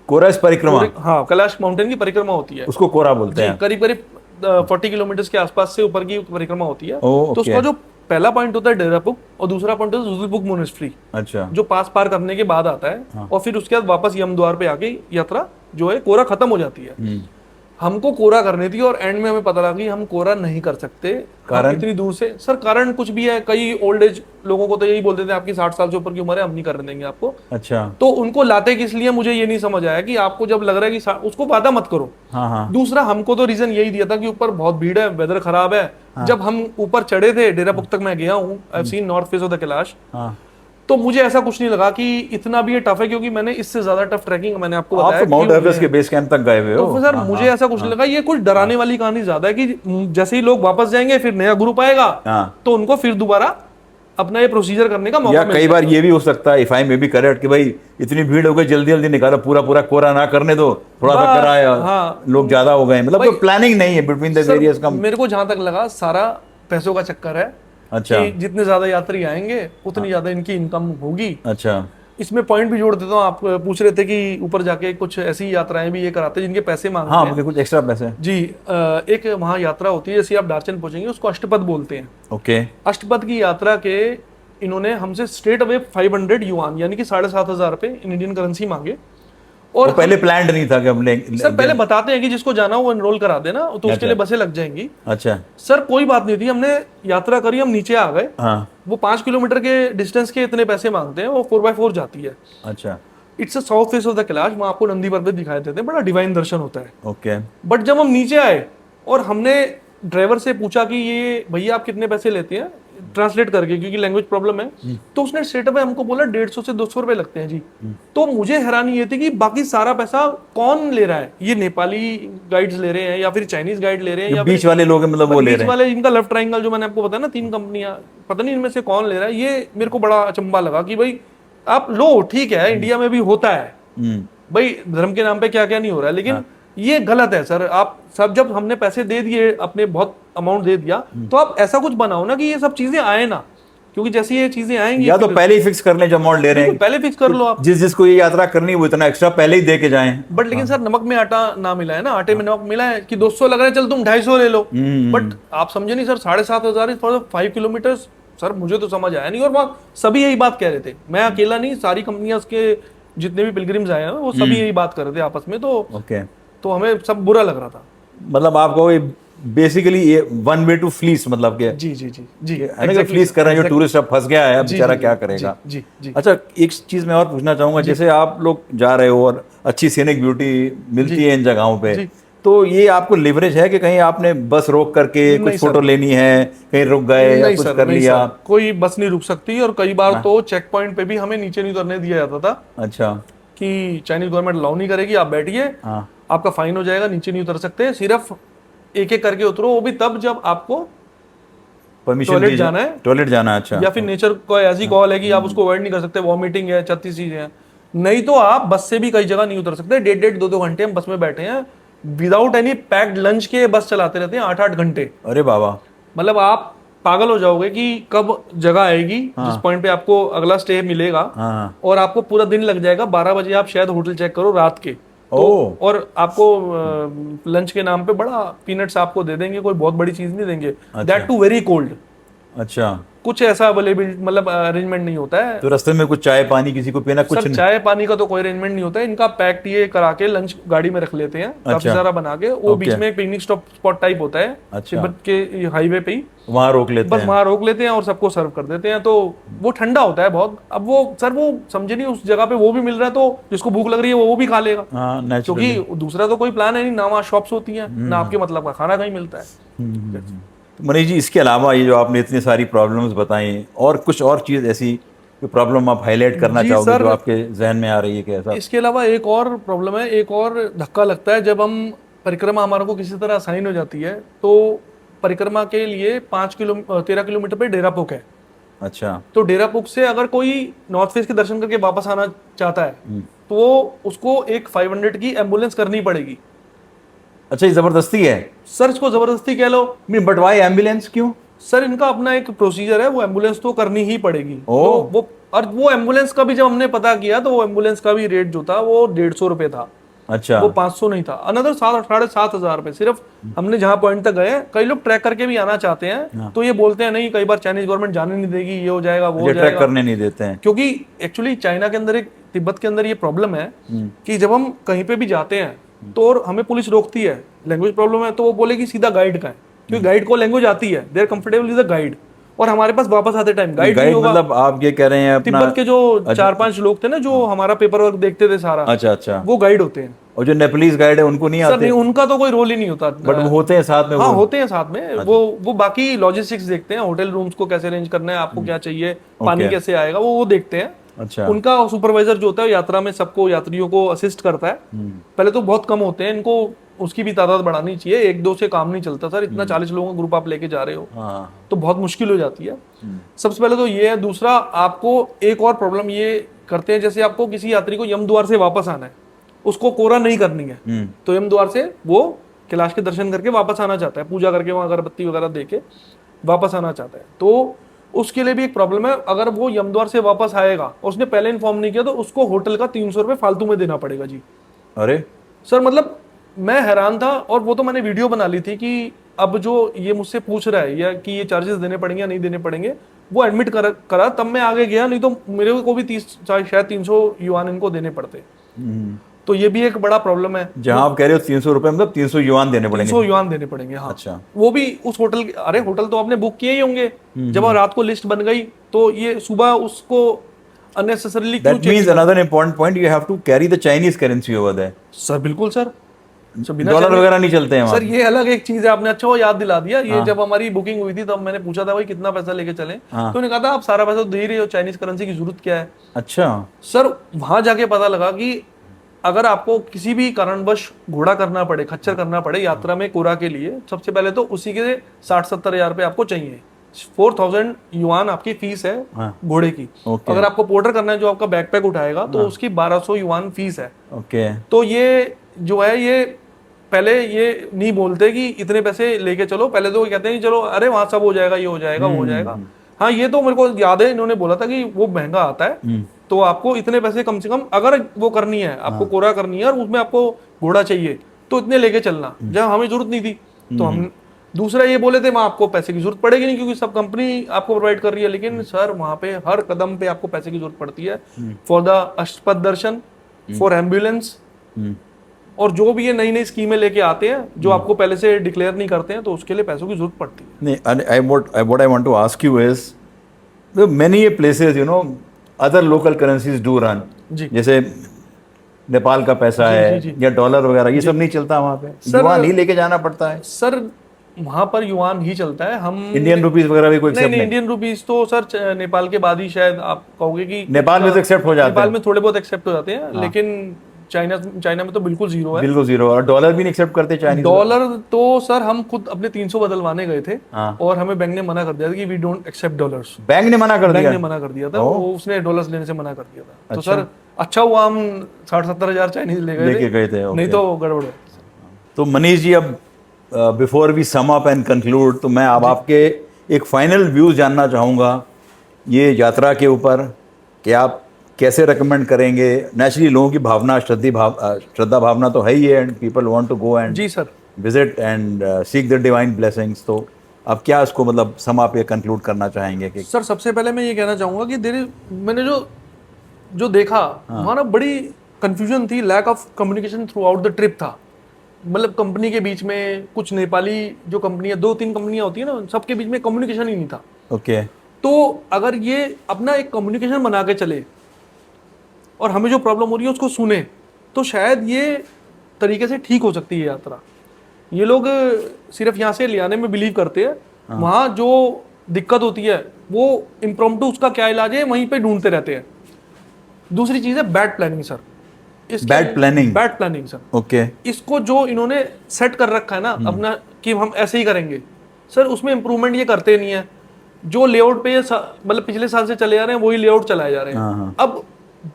कोरस परिक्रमा। हाँ, कैलाश माउंटेन की परिक्रमा होती है, उसको कोरा बोलते हैं। करीब करीब 40 किलोमीटर के आसपास से ऊपर की परिक्रमा होती है। ओ, तो उसका जो पहला पॉइंट होता है डेरापुक, और दूसरा पॉइंट होता है जुजुलपुक मोनेस्ट्री, अच्छा, जो पास पार करने के बाद आता है। और फिर उसके बाद वापस यम द्वार पे आके यात्रा जो है कोरा खत्म हो जाती है। हमको कोरा करनी थी और एंड में हमें पता लगा कि हम कोरा नहीं कर सकते। कारण? इतनी दूर से सर, कारण कुछ भी है, कई ओल्ड एज लोगों को तो यही बोलते थे आपकी 60 साल से ऊपर की उम्र है, हम नहीं करने देंगे आपको। अच्छा, तो उनको लाते किस लिए मुझे ये नहीं समझ आया कि आपको जब लग रहा है कि उसको वादा मत करो। हाँ, हाँ, दूसरा हमको तो रीजन यही दिया था कि ऊपर बहुत भीड़ है, वेदर खराब है। जब हम ऊपर चढ़े थे, डेरापुक तक मैं गया हूँ, I have seen north face of the Kailash, हाँ। तो मुझे ऐसा कुछ नहीं लगा कि इतना भी ये टफ है, क्योंकि मैंने इससे ज्यादा टफ ट्रैकिंग मैंने आपको आप बताया तो माउंट कि एवरेस्ट के बेस कैंप तक गए हुए हो। तो सर मुझे ऐसा कुछ नहीं लगा, ये कुछ डराने वाली कहानी ज्यादा है कि जैसे ही लोग वापस जाएंगे फिर नया ग्रुप आएगा, तो उनको फिर दोबारा अपना ये प्रोसीजर करने का मौका या कई बार ये भी हो सकता है, if I may be correct, कि भाई इतनी भीड़ हो गई, जल्दी जल्दी निकालो, पूरा पूरा कोरा ना करने दो, थोड़ा सा कराया, हाँ, लोग ज्यादा हो गए, मतलब कोई प्लानिंग नहीं है बिटवीन द वेरियस कम। मेरे को जहां तक लगा सारा पैसों का चक्कर है। अच्छा, कि जितने ज्यादा यात्री आएंगे उतनी ज्यादा इनकी इनकम होगी। अच्छा, इसमें पॉइंट भी जोड़ देता हूँ, आप पूछ रहे थे कि ऊपर जाके कुछ ऐसी यात्राएं भी ये कराते हैं जिनके पैसे मांगते हाँ, हैं। कुछ एक्स्ट्रा पैसे जी, एक वहाँ यात्रा होती है, जैसे आप दार्चन पहुंचेंगे उसको अष्टपद बोलते हैं। ओके। अष्टपद की यात्रा के इन्होंने हमसे स्ट्रेट अवे 500 युआन यानी कि 7,500 रुपए इन इंडियन करेंसी मांगे। और पहले प्लान्ड नहीं था कि हमने सर पहले बताते हैं कि जिसको जाना हो वो एनरोल करा देना, तो उसके लिए बसें लग जाएंगी। अच्छा, सर कोई बात नहीं थी, हमने यात्रा करी, हम नीचे आ गए। हाँ, वो 5 किलोमीटर के डिस्टेंस के इतने पैसे मांगते हैं, वो 4x4 जाती है। अच्छा, it's a south face of the Kailash, वहाँ आपको नंदी पर्वत दिखाई देते हैं, बड़ा डिवाइन दर्शन होता है। ओके। बट जब हम नीचे आए और हमने ड्राइवर से पूछा कि ये भैया आप कितने पैसे लेते हैं, ट्रांसलेट करके, क्योंकि लैंग्वेज प्रॉब्लम है, तो उसने स्ट्रेट अवे हमको बोला 150 से 200 रुपए लगते हैं जी। तो मुझे हैरानी ये थी कि बाकी सारा पैसा कौन ले रहा है, ये नेपाली गाइड्स ले रहे हैं या फिर चाइनीज गाइड ले रहे हैं, या बीच वाले लोग हैं, मतलब वो ले रहे बीच वाले इनका लेफ्ट ट्रायंगल जो मैंने आपको बताया ना, 3 कंपनियां, पता नहीं इनमें से कौन ले रहा है। ये मेरे को बड़ा अचंबा लगा कि भाई आप लो, ठीक है इंडिया में भी होता है भाई, धर्म के नाम पे क्या क्या नहीं हो रहा है, लेकिन ये गलत है सर। आप सब जब हमने पैसे दे दिए, अपने बहुत अमाउंट दे दिया, तो आप ऐसा कुछ बनाओ ना कि ये सब चीजें आए ना, क्योंकि जैसे ये चीजें आएंगी या तो पहले ही फिक्स कर लें जो अमाउंट ले रहे हैं, पहले फिक्स कर लो आप, जिसको ये यात्रा करनी है वो इतना एक्स्ट्रा पहले ही दे के जाएं। बट लेकिन सर नमक में आटा ना मिला है ना, आटे में नमक मिला है कि 200 लग रहा है, चल तुम 250 ले लो। बट आप समझे नहीं सर, 7,500 फॉर 5 किलोमीटर, सर मुझे तो समझ आया नहीं। और वहाँ सभी यही बात कह रहे थे, मैं अकेला नहीं, सारी कंपनियां उसके जितने भी पिलग्रिम्स आए हैं वो सभी यही बात कर रहे थे आपस में। तो हमें सब बुरा लग रहा था। मतलब आपको बेसिकली ये वन वे टू फ्लीस, मतलब के जी जी जी जी, फ्लीस कर रहे हैं जो टूरिस्ट अब फंस गया है, अब बेचारा क्या करेगा। जी जी। अच्छा, एक चीज मैं और पूछना चाहूंगा, जैसे आप लोग जा रहे हो और अच्छी सीनिक ब्यूटी मिलती है इन जगहों पे, तो ये आपको लिवरेज है कि कहीं आपने बस रोक करके कुछ फोटो लेनी है, कहीं रुक गए या कुछ कर लिया? कोई बस नहीं रुक सकती, और कई बार तो चेक पॉइंट पे भी हमें नीचे नहीं उतरने दिया जाता था। अच्छा, कि चाइनीज गवर्नमेंट अलाउ नहीं करेगी, आप बैठिए, आपका फाइन हो जाएगा, नीचे नहीं उतर सकते, सिर्फ एक एक करके उतरो, वो भी तब जब आपको परमिशन टॉयलेट जाना है, टॉयलेट जाना है। अच्छा, या फिर नेचर को ऐसी कॉल है कि आप उसको अवॉइड नहीं कर सकते, वॉमिटिंग है, 36 चीजें हैं, नहीं तो आप बस से भी कई जगह नहीं उतर सकते। 1.5 2 घंटे हम बस में बैठे हैं, विदाउट एनी पैक्ड लंच के बस चलाते रहते हैं 8-8 घंटे। अरे बाबा, मतलब आप पागल हो जाओगे कि कब जगह आएगी जिस पॉइंट पे आपको अगला स्टे मिलेगा, और आपको पूरा दिन लग जाएगा। 12 बजे आप शायद होटल चेक करो रात के, तो और आपको लंच के नाम पे बड़ा पीनट्स आपको दे देंगे, कोई बहुत बड़ी चीज नहीं देंगे, दैट टू वेरी कोल्ड। अच्छा, कुछ ऐसा अवेलेबल मतलब अरेंजमेंट नहीं होता है। तो रास्ते में कुछ चाय पानी किसी को पीना कुछ सर नहीं? चाय पानी का तो कोई अरेंजमेंट नहीं होता है, इनका पैक्ड ये करा के लंच गाड़ी में रख लेते हैं, काफी अच्छा। सारा बना के। वो बीच ओके। में एक पिकनिक स्पॉट टाइप होता है अच्छा। तिब्बत के हाईवे पे ही, वहाँ रोक लेते बस हैं? वहां रोक लेते हैं और सबको सर्व कर देते हैं। तो वो ठंडा होता है बहुत। अब वो सर वो समझे नहीं, उस जगह पे वो भी मिल रहा है तो जिसको भूख लग रही है वो भी खा लेगा, हाँ नेचुरली। क्योंकि दूसरा तो कोई प्लान है नहीं ना, वहाँ शॉप्स होती हैं ना आपके मतलब का खाना कहीं मिलता है। तो मनीष जी, इसके अलावा ये जो आपने इतनी सारी प्रॉब्लम्स बताई, और कुछ और चीज़ ऐसी जो प्रॉब्लम आप हाईलाइट करना जी चाहोगे सर। जो आपके जहन में आ रही है कि ऐसा? इसके अलावा एक और प्रॉब्लम है, एक और धक्का लगता है जब हम परिक्रमा हमारे को किसी तरह असाइन हो जाती है तो परिक्रमा के लिए 13 किलोमीटर पे डेरापुक है। अच्छा। तो डेरापुक से अगर कोई नॉर्थ फेस के दर्शन करके वापस आना चाहता है तो वो उसको एक 500 की एम्बुलेंस करनी पड़ेगी। अच्छा, ये ज़बरदस्ती है? सर इसको जबरदस्ती कह लो। बट वाई एम्बुलेंस, क्यों? सर इनका अपना एक प्रोसीजर है, वो एम्बुलेंस तो करनी ही पड़ेगी। ओह। तो वो एम्बुलेंस का भी जब हमने पता किया तो वो एम्बुलेंस का भी रेट जो था वो 150 रुपए था, अच्छा। वो 500 नहीं था। अनदर 7,500 रुपए सिर्फ। हमने जहां पॉइंट तक गए, कई लोग ट्रैक करके भी आना चाहते हैं तो ये बोलते हैं नहीं, कई बार चाइनीज गवर्नमेंट जाने नहीं देगी, ये हो जाएगा वो हो ये ट्रैक जाएगा, करने नहीं देते हैं? क्योंकि एक्चुअली चाइना के अंदर तिब्बत के अंदर ये प्रॉब्लम है कि जब हम कहीं पे भी जाते हैं तो और हमें पुलिस रोकती है, लैंग्वेज प्रॉब्लम है, तो वो बोलेगी सीधा गाइड का है, क्योंकि गाइड को लैंग्वेज आती है, they are comfortable with the guide. और हमारे पास वापस आते टाइम गाइड नहीं होगा। मतलब आप ये कह रहे हैं अपना? तिब्बत के जो 4-5 लोग थे ना जो हमारा पेपर वर्क देखते थे सारा, अच्छा अच्छा। वो गाइड होते हैं। और जो नेपालीज गाइड है उनको नहीं सर आते? नहीं, उनका तो कोई रोल ही नहीं होता। बट वो होते हैं साथ में? हाँ वो होते हैं साथ में। वो बाकी लॉजिस्टिक्स देखते हैं, होटल रूम्स को कैसे अरेंज करना है, आपको क्या चाहिए, पानी कैसे आएगा, वो देखते हैं। अच्छा। उनका सुपरवाइजर जो होता है यात्रा में सबको यात्रियों को असिस्ट करता है। पहले तो बहुत कम होते हैं, इनको उसकी भी तादाद बढ़ानी चाहिए, 1-2 से काम नहीं चलता सर। इतना 40 लोगों का ग्रुप आप लेके जा रहे हो हाँ। तो बहुत मुश्किल हो जाती है। सबसे पहले तो ये है। दूसरा, आपको एक और प्रॉब्लम ये करते हैं, जैसे आपको किसी यात्री को यम द्वार से वापस आना है, उसको कोरा नहीं करनी है, तो यम द्वार से वो कैलाश के दर्शन करके वापस आना चाहता है, पूजा करके वहां अगरबत्ती वगैरह दे के वापस आना चाहता है, तो उसके लिए भी एक प्रॉब्लम है। अगर वो यम द्वार से वापस आएगा और उसने पहले इन्फॉर्म नहीं किया तो उसको होटल का 300 रुपये फालतू में देना पड़ेगा जी। अरे सर मतलब मैं हैरान था। और वो तो मैंने वीडियो बना ली थी कि अब जो ये मुझसे पूछ रहा है या कि ये चार्जेस देने पड़ेंगे या नहीं देने पड़ेंगे, वो एडमिट करा तब मैं आगे गया, नहीं तो मेरे को भी 30 शायद 300 युआन इनको देने पड़ते। तो ये भी एक बड़ा प्रॉब्लम है। जहां आप कह रहे हो 300 रुपए, मतलब 300 युआन देने पड़ेंगे? 300 युआन देने पड़ेंगे, हाँ। अच्छा। वो भी उस होटल, अरे होटल तो आपने बुक किए ही होंगे, जब रात को लिस्ट बन गई तो ये सुबह उसको अननेसेसरीली क्यों That means another important point, you have to carry the Chinese currency over there. Sir बिल्कुल सर। डॉलर वगैरह नहीं चलते हैं वहाँ? सर ये अलग एक चीज है, आपने अच्छा वो याद दिला दिया। ये जब हमारी बुकिंग हुई थी तब मैंने पूछा था भाई कितना पैसा लेके चले, तो उन्होंने कहा था आप सारा पैसा दे रहे हो, चाइनीज करेंसी की जरूरत क्या है। अच्छा। सर वहां जाके पता लगा कि अगर आपको किसी भी कारणवश घोड़ा करना पड़े, खच्चर करना पड़े यात्रा में कोरा के लिए, सबसे पहले तो उसी के 60-70 हजार रुपये आपको चाहिए। 4000 युआन आपकी फीस है घोड़े की। अगर आपको पोर्टर करना है जो आपका बैकपैक उठाएगा तो उसकी 1200 युआन फीस है। ओके। तो ये जो है, ये पहले ये नहीं बोलते कि इतने पैसे लेके चलो, पहले तो कहते हैं चलो अरे वहां सब हो जाएगा, ये हो जाएगा, वो हो जाएगा। हाँ ये तो मेरे को याद है, इन्होंने बोला था कि वो महंगा आता है, तो आपको इतने पैसे कम से कम अगर वो करनी है, आपको कोरा करनी है और उसमें आपको घोड़ा चाहिए तो इतने लेके चलना, जब हमें जरूरत नहीं थी। तो हम दूसरा ये बोले थे वहां आपको पैसे की जरूरत पड़ेगी नहीं क्योंकि सब कंपनी आपको प्रोवाइड कर रही है। लेकिन सर वहां पे हर कदम पे आपको पैसे की जरूरत पड़ती है, for the Ashtapad Darshan, for ambulance, और जो भी ये नई नई स्कीमें लेके आते हैं जो आपको पहले से डिक्लेयर नहीं करते हैं, तो उसके लिए पैसों की जरूरत पड़ती है। नहीं, what I want to ask you is, many places, you know, other local currencies do run. जी। जैसे नेपाल का पैसा है या डॉलर वगैरह, ये सब नहीं चलता वहाँ पे? युआन नहीं लेके जाना पड़ता है? सर वहां पर युआन ही चलता है। हम इंडियन रुपीस वगैरह भी कोई एक्सेप्ट नहीं, इंडियन रुपीस तो सर नेपाल के बाद ही शायद आप कहोगे कि नेपाल में तो एक्सेप्ट हो जाते हैं। नेपाल में थोड़े बहुत एक्सेप्ट हो जाते हैं, लेकिन चाइना में तो बिल्कुल जीरो है। बिल्कुल जीरो। और डॉलर भी नहीं एक्सेप्ट करते चाइनीज? डॉलर तो सर हम खुद अपने 300 बदलवाने गए थे और हमें बैंक ने मना कर दिया था कि we don't accept dollars. Bank ने मना कर दिया? बैंक ने मना कर दिया था, वो उसने डॉलर्स लेने से मना कर दिया था। तो सर अच्छा हुआ हम 60-70 हजार चाइनीज लेके गए थे, नहीं तो गड़बड़ है। तो मनीष जी, अब before we sum up and conclude, तो मैं अब आपके एक फाइनल व्यूज जानना चाहूँगा ये यात्रा के ऊपर कि आप कैसे रेकमेंड करेंगे। नेचुरली लोगों की भावना, श्रद्धा भावना तो है ही है, and people want to go and जी sir visit and seek the divine blessings. तो अब क्या इसको मतलब सम आप ये कंक्लूड करना चाहेंगे कि सर सबसे पहले मैं ये कहना चाहूँगा कि मैंने जो देखा वहाँ ना बड़ी कंफ्यूजन थी, lack of communication throughout the trip था। मतलब कंपनी के बीच में कुछ नेपाली जो कंपनियां, 2-3 कंपनियां होती है ना, सबके बीच में कम्युनिकेशन ही नहीं था। ओके तो अगर ये अपना एक कम्युनिकेशन बना के चले और हमें जो प्रॉब्लम हो रही है उसको सुने, तो शायद ये तरीके से ठीक हो सकती है यात्रा। ये लोग सिर्फ यहाँ से ले आने में बिलीव करते हैं, वहाँ जो दिक्कत होती है वो इम्प्रॉम्प्टू उसका क्या इलाज है वहीं पे ढूंढते रहते हैं। दूसरी चीज़ है bad planning sir. Bad planning sir. Okay इसको जो इन्होंने सेट कर रखा है ना अपना कि हम ऐसे ही करेंगे सर, उसमें इंप्रूवमेंट ये करते नहीं है। जो लेआउट पे ये मतलब पिछले साल से चले आ रहे हैं वही लेआउट चलाए जा रहे हैं। अब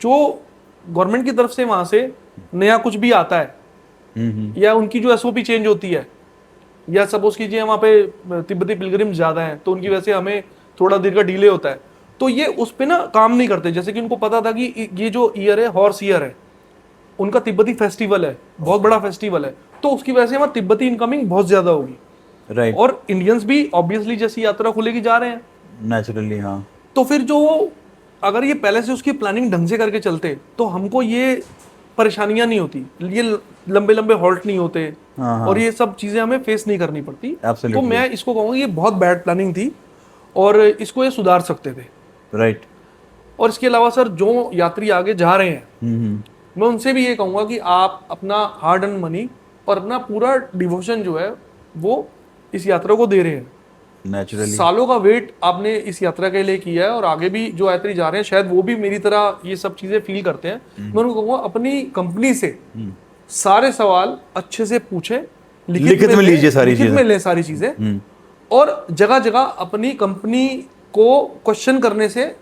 जो गवर्नमेंट की तरफ से वहां से नया कुछ भी आता है या उनकी जो एसओपी चेंज होती है, या सपोज कीजिए वहां पे तिब्बती पिलग्रिम्स ज्यादा हैं तो उनकी वजह से हमें थोड़ा देर का डिले होता है, तो ये उस पे ना काम नहीं करते। जैसे कि उनको पता था कि ये जो ईयर है हॉर्स ईयर है, उनका तिब्बती फेस्टिवल है, बहुत बड़ा फेस्टिवल है, तो उसकी वजह से वहाँ तिब्बती इनकमिंग बहुत ज्यादा होगी। राइट। और इंडियंस भी ऑब्वियसली जैसी यात्रा खुलेगी जा रहे हैं नेचुरली, हाँ। तो फिर जो अगर ये पहले से उसकी प्लानिंग ढंग से करके चलते तो हमको ये परेशानियां नहीं होती, ये लंबे लंबे हॉल्ट नहीं होते और ये सब चीजें हमें फेस नहीं करनी पड़ती। तो मैं इसको कहूँगा ये बहुत बैड प्लानिंग थी और इसको ये सुधार सकते थे। राइट। और इसके अलावा सर जो यात्री आगे जा रहे हैं मैं उनसे भी ये कहूँगा कि आप अपना हार्ड अर्न मनी और अपना पूरा डिवोशन जो है वो इस यात्रा को दे रहे हैं। नेचुरली सालों का वेट आपने इस यात्रा के लिए किया है और आगे भी जो यात्री जा रहे हैं शायद वो भी मेरी तरह ये सब चीजें फील करते हैं। मैं उनको कहूँगा अपनी कंपनी से सारे सवाल अच्छे से पूछें, लिखित में लीजिए सारी चीजें, में लें सारी चीजें, और जगह जगह अपनी कंपनी को क्वेश्चन करने से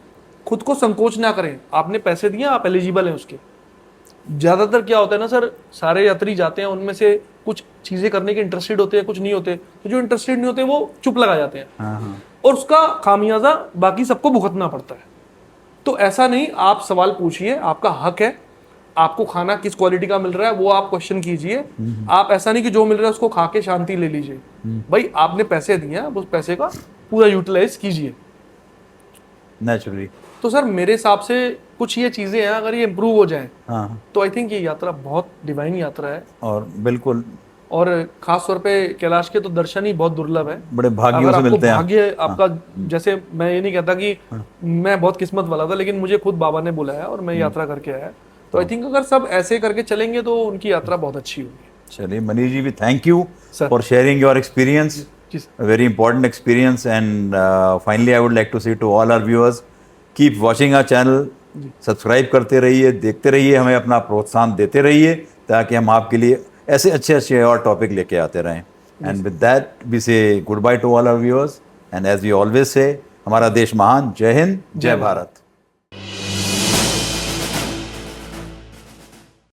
खुद को संकोच ना करें। आपने पैसे दिए, आप एलिजिबल हैं उसके। ज्यादातर क्या होता है ना सर, सारे यात्री जाते हैं, उनमें से कुछ चीजें करने के इंटरेस्टेड होते हैं, कुछ नहीं होते, तो जो इंटरेस्टेड नहीं होते वो चुप लगा जाते हैं और उसका खामियाजा बाकी सबको भुगतना पड़ता है। तो ऐसा नहीं, आप सवाल पूछिए, आपका हक है। आपको खाना किस क्वालिटी का मिल रहा है वो आप क्वेश्चन कीजिए। आप ऐसा नहीं कि जो मिल रहा है उसको खा के शांति ले लीजिए। भाई आपने पैसे दिए हैं, उस पैसे का पूरा यूटिलाइज कीजिए। नेचुरली। तो सर मेरे हिसाब से कुछ ये चीजें हैं, अगर ये इम्प्रूव हो जाएं तो आई थिंक ये यात्रा बहुत डिवाइन यात्रा है। और बिल्कुल, और खास तौर पे कैलाश के तो दर्शन ही बहुत दुर्लभ है, बड़े भाग्यों से मिलते हैं। भाग्य आपका जैसे मैं ये नहीं कहता कि मैं बहुत किस्मत वाला था, लेकिन मुझे खुद बाबा ने बुलाया और मैं यात्रा करके आया। तो आई थिंक अगर सब ऐसे करके चलेंगे तो उनकी यात्रा बहुत अच्छी होगी। चलिए मनीष जी भी thank you Sir. For sharing your experience, very important experience. And finally I would like to say to all our viewers, keep watching our channel, subscribe करते रहिए, देखते रहिए, हमें अपना प्रोत्साहन देते रहिए ताकि हम आपके लिए ऐसे अच्छे अच्छे और टॉपिक लेके आते रहें। And with that we say goodbye to all our viewers, and as we always say, हमारा देश महान। जय हिंद, जय भारत।